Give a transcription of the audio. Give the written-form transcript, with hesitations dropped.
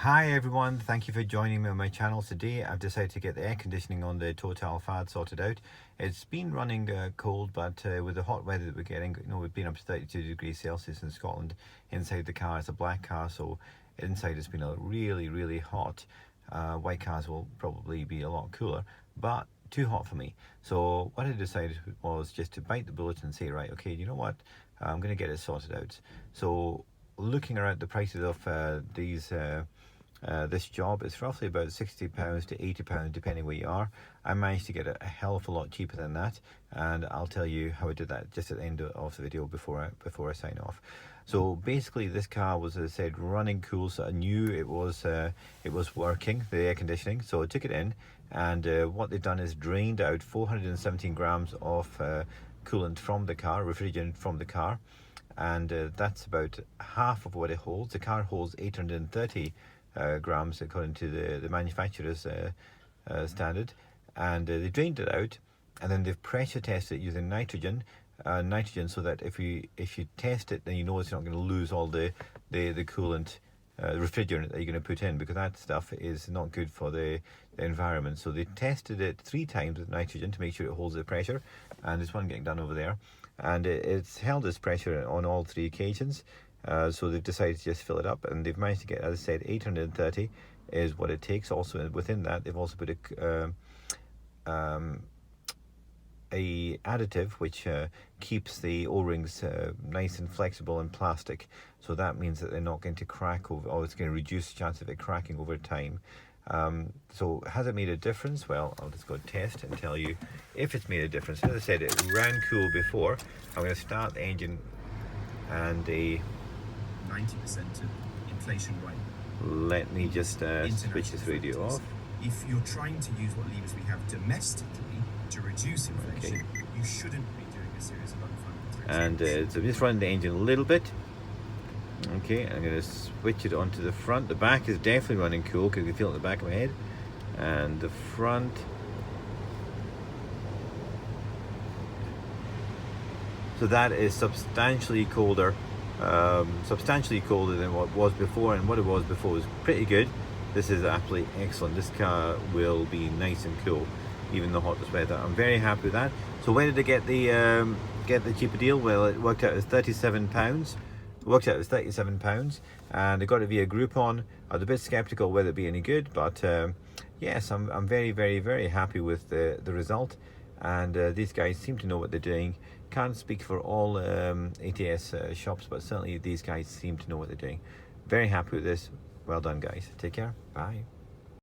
Hi everyone, thank you for joining me on my channel today. I've decided to get the air conditioning on the Total Alphard sorted out. It's been running cold, but with the hot weather that we're getting, we've been up to 32 degrees Celsius in Scotland. Inside the car, it's a black car, so inside it's been a really hot. White cars will probably be a lot cooler, but too hot for me. So what I decided was just to bite the bullet and say, right, okay, you know what, I'm going to get it sorted out. So looking around the prices of this job, is roughly about £60 to £80 depending where you are. I managed to get it a hell of a lot cheaper than that, and I'll tell you how I did that just at the end of the video before I sign off. So basically this car was, as I said, running cool, so I knew it was working, the air conditioning. So I took it in, and what they've done is drained out 417 grams of coolant from the car, refrigerant from the car, and that's about half of what it holds. The car holds 830 grams according to the manufacturer's standard, and they drained it out, and then they've pressure tested it using nitrogen, so that if you test it, then you know it's not going to lose all the coolant, refrigerant that you're going to put in, because that stuff is not good for the environment. So they tested it 3 times with nitrogen to make sure it holds the pressure, and there's one getting done over there, and it's held this pressure on all 3 occasions. So they've decided to just fill it up, and they've managed to get, as I said, 830 is what it takes. Also within that, they've also put a additive which keeps the O-rings nice and flexible in plastic, so that means that they're not going to crack over, or it's going to reduce the chance of it cracking over time. So has it made a difference? Well, I'll just go test and tell you if it's made a difference. As I said, it ran cool before. I'm going to start the engine, and 90% of inflation rate. Let me just switch this radio off. If you're trying to use what levers we have domestically to reduce inflation, you shouldn't be doing a series of unfunded taxes. And so I'm just running the engine a little bit. Okay, I'm going to switch it onto the front. The back is definitely running cool because you can feel it in the back of my head. And the front. So that is substantially colder than what was before, and what it was before was pretty good. This is absolutely excellent. This car will be nice and cool even the hottest weather. I'm very happy with that. So where did I get the cheaper deal? Well, it worked out as £37. And I got it via Groupon. I was a bit skeptical whether it'd be any good, but yes, I'm very happy with the result. And these guys seem to know what they're doing. Can't speak for all ATS shops, but certainly these guys seem to know what they're doing. Very happy with this. Well done, guys. Take care. Bye.